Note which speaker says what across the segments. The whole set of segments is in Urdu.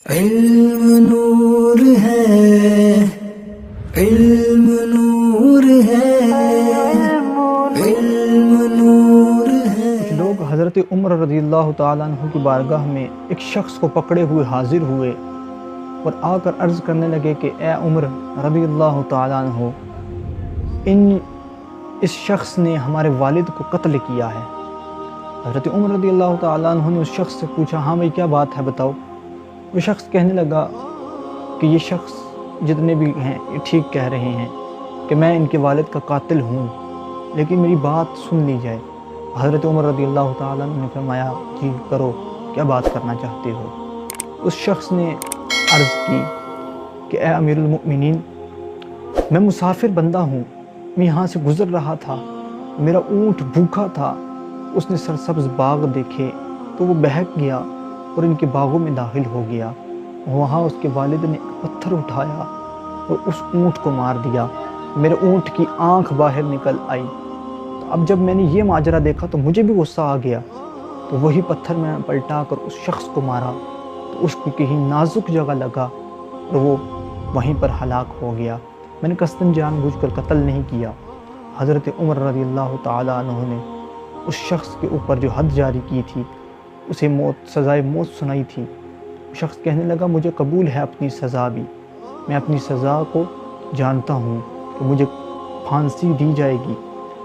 Speaker 1: علم نور ہے، علم نور ہے، علم نور ہے۔
Speaker 2: کچھ لوگ حضرت عمر رضی اللہ تعالیٰ عنہ کی بارگاہ میں ایک شخص کو پکڑے ہوئے حاضر ہوئے اور آ کر عرض کرنے لگے کہ اے عمر رضی اللہ تعالیٰ عنہ، اس شخص نے ہمارے والد کو قتل کیا ہے۔ حضرت عمر رضی اللہ تعالیٰ عنہ نے اس شخص سے پوچھا، ہاں بھائی کیا بات ہے بتاؤ۔ وہ شخص کہنے لگا کہ یہ شخص جتنے بھی ہیں یہ ٹھیک کہہ رہے ہیں کہ میں ان کے والد کا قاتل ہوں، لیکن میری بات سن لی جائے۔ حضرت عمر رضی اللہ تعالیٰ عنہ نے فرمایا، جی کرو، کیا بات کرنا چاہتے ہو۔ اس شخص نے عرض کی کہ اے امیر المؤمنین، میں مسافر بندہ ہوں، میں یہاں سے گزر رہا تھا، میرا اونٹ بھوکا تھا، اس نے سرسبز باغ دیکھے تو وہ بہک گیا اور ان کے باغوں میں داخل ہو گیا۔ وہاں اس کے والد نے پتھر اٹھایا اور اس اونٹ کو مار دیا، میرے اونٹ کی آنکھ باہر نکل آئی۔ تو اب جب میں نے یہ ماجرا دیکھا تو مجھے بھی غصہ آ گیا، تو وہی پتھر میں پلٹا کر اس شخص کو مارا تو اس کو کہیں نازک جگہ لگا اور وہ وہیں پر ہلاک ہو گیا۔ میں نے قصداً جان بوجھ کر قتل نہیں کیا۔ حضرت عمر رضی اللہ تعالیٰ عنہ نے اس شخص کے اوپر جو حد جاری کی تھی، اسے سزائے موت سنائی تھی۔ شخص کہنے لگا، مجھے قبول ہے اپنی سزا بھی، میں اپنی سزا کو جانتا ہوں کہ مجھے پھانسی دی جائے گی،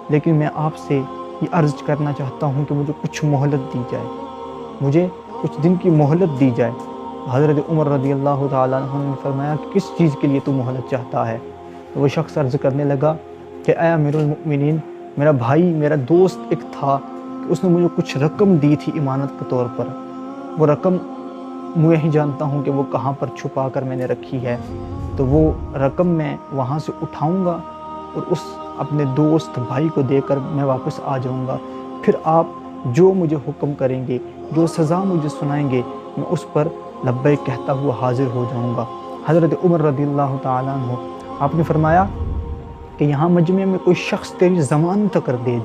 Speaker 2: لیکن میں آپ سے یہ عرض کرنا چاہتا ہوں کہ مجھے کچھ مہلت دی جائے، مجھے کچھ دن کی مہلت دی جائے۔ حضرت عمر رضی اللہ تعالیٰ عنہ نے فرمایا کہ کس چیز کے لیے تو مہلت چاہتا ہے؟ تو وہ شخص عرض کرنے لگا کہ اے امیر المؤمنین، میرا بھائی، میرا دوست ایک تھا کہ اس نے مجھے کچھ رقم دی تھی امانت کے طور پر، وہ رقم میں ہی جانتا ہوں کہ وہ کہاں پر چھپا کر میں نے رکھی ہے، تو وہ رقم میں وہاں سے اٹھاؤں گا اور اس اپنے دوست بھائی کو دے کر میں واپس آ جاؤں گا، پھر آپ جو مجھے حکم کریں گے، جو سزا مجھے سنائیں گے، میں اس پر لبیک کہتا ہوا حاضر ہو جاؤں گا۔ حضرت عمر رضی اللہ تعالیٰ عنہ آپ نے فرمایا کہ یہاں مجمع میں کوئی شخص تیری ضمانت کر دے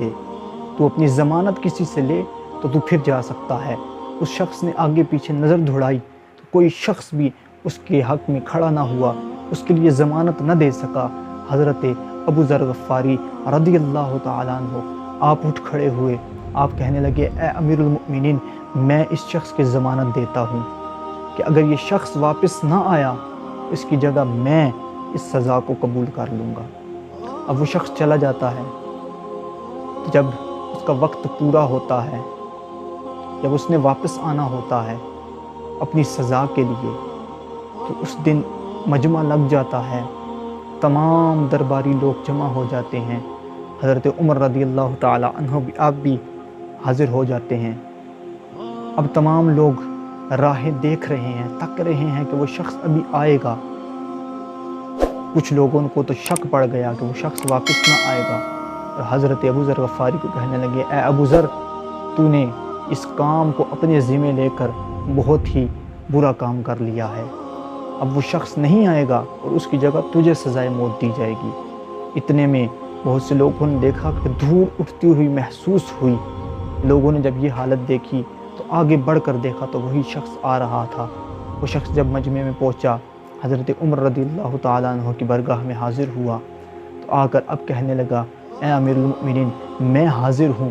Speaker 2: تو اپنی ضمانت کسی سے لے تو پھر جا سکتا ہے۔ اس شخص نے آگے پیچھے نظر دھڑائی تو کوئی شخص بھی اس کے حق میں کھڑا نہ ہوا، اس کے لیے ضمانت نہ دے سکا۔ حضرت ابو ذر غفاری رضی اللہ تعالیٰ عنہ آپ اٹھ کھڑے ہوئے، آپ کہنے لگے، اے امیر المؤمنین، میں اس شخص کی ضمانت دیتا ہوں کہ اگر یہ شخص واپس نہ آیا، اس کی جگہ میں اس سزا کو قبول کر لوں گا۔ اب وہ شخص چلا جاتا ہے، جب اس کا وقت پورا ہوتا ہے، جب اس نے واپس آنا ہوتا ہے اپنی سزا کے لیے، تو اس دن مجمع لگ جاتا ہے، تمام درباری لوگ جمع ہو جاتے ہیں، حضرت عمر رضی اللہ تعالیٰ عنہ بھی آپ بھی حاضر ہو جاتے ہیں۔ اب تمام لوگ راہیں دیکھ رہے ہیں، تک رہے ہیں کہ وہ شخص ابھی آئے گا۔ کچھ لوگوں کو تو شک پڑ گیا کہ وہ شخص واپس نہ آئے گا، اور حضرت ابو ذر غفاری کو کہنے لگے، اے ابو ذر، تو نے اس کام کو اپنے ذمہ لے کر بہت ہی برا کام کر لیا ہے، اب وہ شخص نہیں آئے گا اور اس کی جگہ تجھے سزائے موت دی جائے گی۔ اتنے میں بہت سے لوگوں نے دیکھا کہ دھول اٹھتی ہوئی محسوس ہوئی۔ لوگوں نے جب یہ حالت دیکھی تو آگے بڑھ کر دیکھا تو وہی شخص آ رہا تھا۔ وہ شخص جب مجمع میں پہنچا، حضرت عمر رضی اللہ تعالیٰ عنہ کی بارگاہ میں حاضر ہوا تو آ کر اب کہنے لگا، اے امیر المؤمنین، میں حاضر ہوں،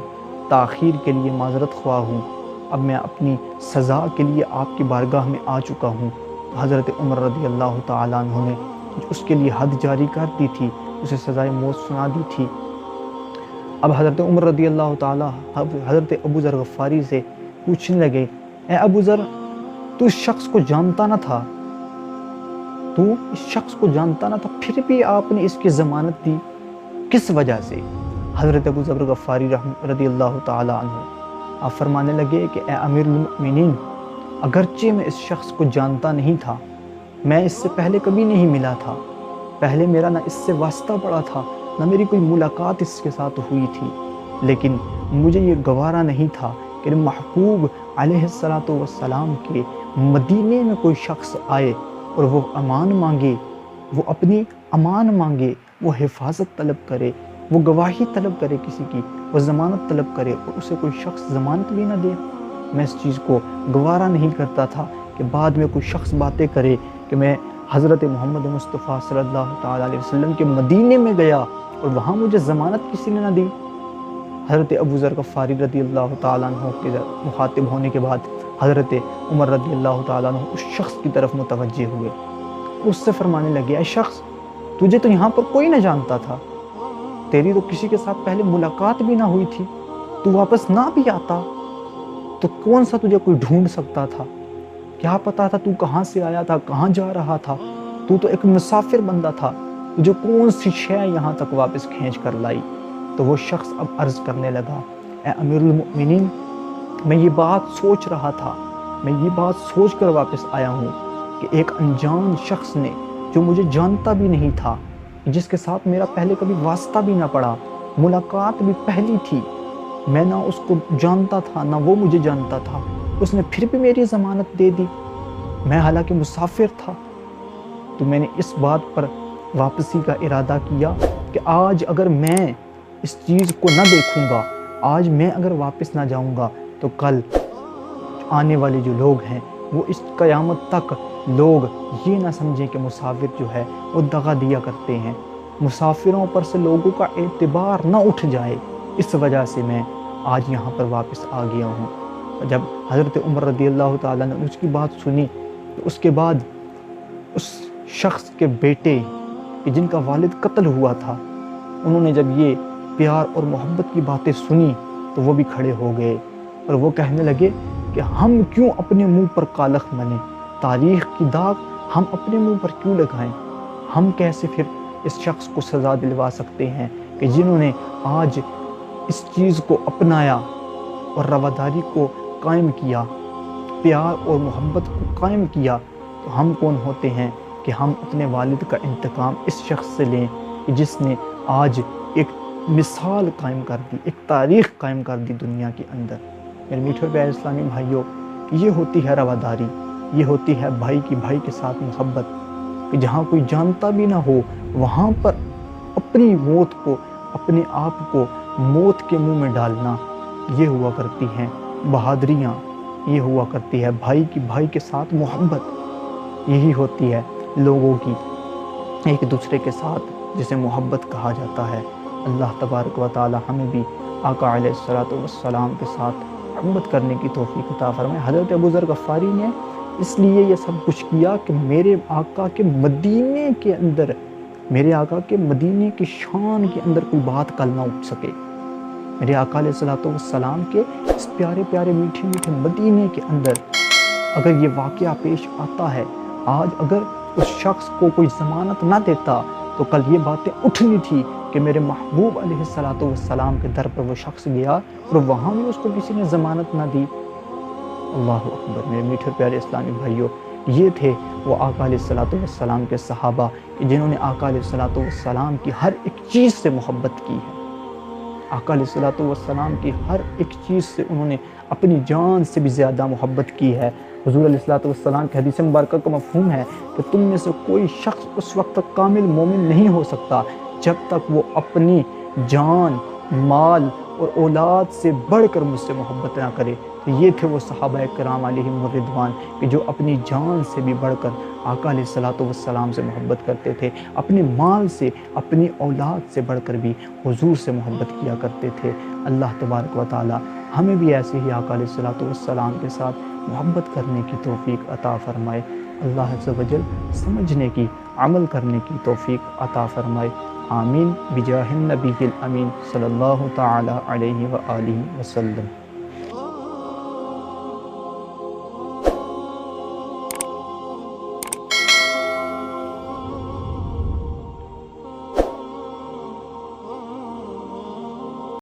Speaker 2: تاخیر کے لیے معذرت خواہ ہوں، اب میں اپنی سزا کے لیے آپ کی بارگاہ میں آ چکا ہوں۔ حضرت عمر رضی اللہ تعالیٰ عنہ نے اس کے لیے حد جاری کر دی تھی، اسے سزائے موت سنا دی تھی۔ اب حضرت عمر رضی اللہ تعالیٰ حضرت ابو ذر غفاری سے پوچھنے لگے، اے ابو ذر، تو اس شخص کو جانتا نہ تھا؟ تو اس شخص کو جانتا نہ تھا، پھر بھی آپ نے اس کی ضمانت دی، کس وجہ سے؟ حضرت ابو ذر غفاری رضی اللہ تعالیٰ عنہ آپ فرمانے لگے کہ اے امیر المؤمنین، اگرچہ میں اس شخص کو جانتا نہیں تھا، میں اس سے پہلے کبھی نہیں ملا تھا، پہلے میرا نہ اس سے واسطہ پڑا تھا، نہ میری کوئی ملاقات اس کے ساتھ ہوئی تھی، لیکن مجھے یہ گوارا نہیں تھا کہ محبوب علیہ السلام کے مدینے میں کوئی شخص آئے اور وہ امان مانگے، وہ اپنی امان مانگے، وہ حفاظت طلب کرے، وہ گواہی طلب کرے کسی کی، وہ ضمانت طلب کرے اور اسے کوئی شخص ضمانت بھی نہ دے۔ میں اس چیز کو گوارا نہیں کرتا تھا کہ بعد میں کوئی شخص باتیں کرے کہ میں حضرت محمد مصطفیٰ صلی اللہ تعالیٰ علیہ وسلم کے مدینے میں گیا اور وہاں مجھے ضمانت کسی نے نہ دی۔ حضرت ابو ذر غفاری رضی اللہ تعالیٰ عنہ کے مخاطب ہونے کے بعد حضرت عمر رضی اللہ تعالیٰ عنہ اس شخص کی طرف متوجہ ہوئے، اس سے فرمانے لگے، اے شخص، تجھے تو یہاں پر کوئی نہ جانتا تھا، تیری تو کسی کے ساتھ پہلے ملاقات بھی نہ ہوئی تھی، تو واپس نہ بھی آتا تو کون سا تجھے کوئی ڈھونڈ سکتا تھا؟ کیا پتا تھا تو کہاں سے آیا تھا، کہاں جا رہا تھا؟ تو ایک مسافر بندہ تھا، جو کون سی شے یہاں تک واپس کھینچ کر لائی؟ تو وہ شخص اب عرض کرنے لگا، اے امیر المؤمنین، میں یہ بات سوچ رہا تھا، میں یہ بات سوچ کر واپس آیا ہوں کہ ایک انجان شخص نے، جو مجھے جانتا بھی نہیں تھا، جس کے ساتھ میرا پہلے کبھی واسطہ بھی نہ پڑا، ملاقات بھی پہلی تھی، میں نہ اس کو جانتا تھا نہ وہ مجھے جانتا تھا، اس نے پھر بھی میری ضمانت دے دی، میں حالانکہ مسافر تھا۔ تو میں نے اس بات پر واپسی کا ارادہ کیا کہ آج اگر میں اس چیز کو نہ دیکھوں گا، آج میں اگر واپس نہ جاؤں گا، تو کل آنے والے جو لوگ ہیں وہ اس قیامت تک لوگ یہ نہ سمجھیں کہ مسافر جو ہے وہ دغا دیا کرتے ہیں، مسافروں پر سے لوگوں کا اعتبار نہ اٹھ جائے، اس وجہ سے میں آج یہاں پر واپس آ گیا ہوں۔ جب حضرت عمر رضی اللہ تعالیٰ نے اس کی بات سنی تو اس کے بعد اس شخص کے بیٹے جن کا والد قتل ہوا تھا، انہوں نے جب یہ پیار اور محبت کی باتیں سنی تو وہ بھی کھڑے ہو گئے اور وہ کہنے لگے کہ ہم کیوں اپنے منہ پر کالخ منیں، تاریخ کی داغ ہم اپنے منہ پر کیوں لگائیں؟ ہم کیسے پھر اس شخص کو سزا دلوا سکتے ہیں کہ جنہوں نے آج اس چیز کو اپنایا اور رواداری کو قائم کیا، پیار اور محبت کو قائم کیا، تو ہم کون ہوتے ہیں کہ ہم اپنے والد کا انتقام اس شخص سے لیں جس نے آج ایک مثال قائم کر دی، ایک تاریخ قائم کر دی دنیا کے اندر۔ میرے میٹھے پیارے اسلامی بھائیوں، یہ ہوتی ہے رواداری، یہ ہوتی ہے بھائی کی بھائی کے ساتھ محبت، کہ جہاں کوئی جانتا بھی نہ ہو وہاں پر اپنی موت کو، اپنے آپ کو موت کے منہ میں ڈالنا، یہ ہوا کرتی ہیں بہادریاں، یہ ہوا کرتی ہے بھائی کی بھائی کے ساتھ محبت، یہی ہوتی ہے لوگوں کی ایک دوسرے کے ساتھ جسے محبت کہا جاتا ہے۔ اللہ تبارک و تعالی ہمیں بھی آقا علیہ الصلوۃ والسلام کے ساتھ محبت کرنے کی توفیق عطا فرمائے۔ حضرت ابو ذر غفاری نے اس لیے یہ سب کچھ کیا کہ میرے آقا کے مدینے کے اندر، میرے آقا کے مدینے کی شان کے اندر کوئی بات کل نہ اٹھ سکے، میرے آقا علیہ الصلوۃ والسلام کے اس پیارے پیارے میٹھے میٹھے مدینے کے اندر اگر یہ واقعہ پیش آتا ہے، آج اگر اس شخص کو کوئی ضمانت نہ دیتا تو کل یہ باتیں اٹھنی تھی کہ میرے محبوب علیہ الصلوۃ والسلام کے در پر وہ شخص گیا اور وہاں بھی اس کو کسی نے ضمانت نہ دی۔ اللہ اکبر۔ میرے میٹھے پیارے اسلامی بھائیوں، یہ تھے وہ آقا علیہ الصلوۃ والسلام کے صحابہ کہ جنہوں نے آقا علیہ الصلوۃ والسلام کی ہر ایک چیز سے محبت کی ہے، آقا علیہ الصلوۃ والسلام کی ہر ایک چیز سے انہوں نے اپنی جان سے بھی زیادہ محبت کی ہے۔ حضور علیہ الصلوۃ والسلام کی حدیث مبارکہ کا مفہوم ہے کہ تم میں سے کوئی شخص اس وقت تک کامل مومن نہیں ہو سکتا جب تک وہ اپنی جان، مال اور اولاد سے بڑھ کر مجھ سے محبت نہ کرے۔ تو یہ تھے وہ صحابہ کرام علیہم الرضوان کہ جو اپنی جان سے بھی بڑھ کر آقا علیہ الصلوۃ والسلام سے محبت کرتے تھے، اپنے مال سے، اپنی اولاد سے بڑھ کر بھی حضور سے محبت کیا کرتے تھے۔ اللہ تبارک و تعالی ہمیں بھی ایسے ہی آقا علیہ الصلوۃ والسلام کے ساتھ محبت کرنے کی توفیق عطا فرمائے۔ اللہ عز و جل سمجھنے کی، عمل کرنے کی توفیق عطا فرمائے۔ آمین بجاہ النبی الامین صلی اللہ تعالی علیہ وآلہ وسلم۔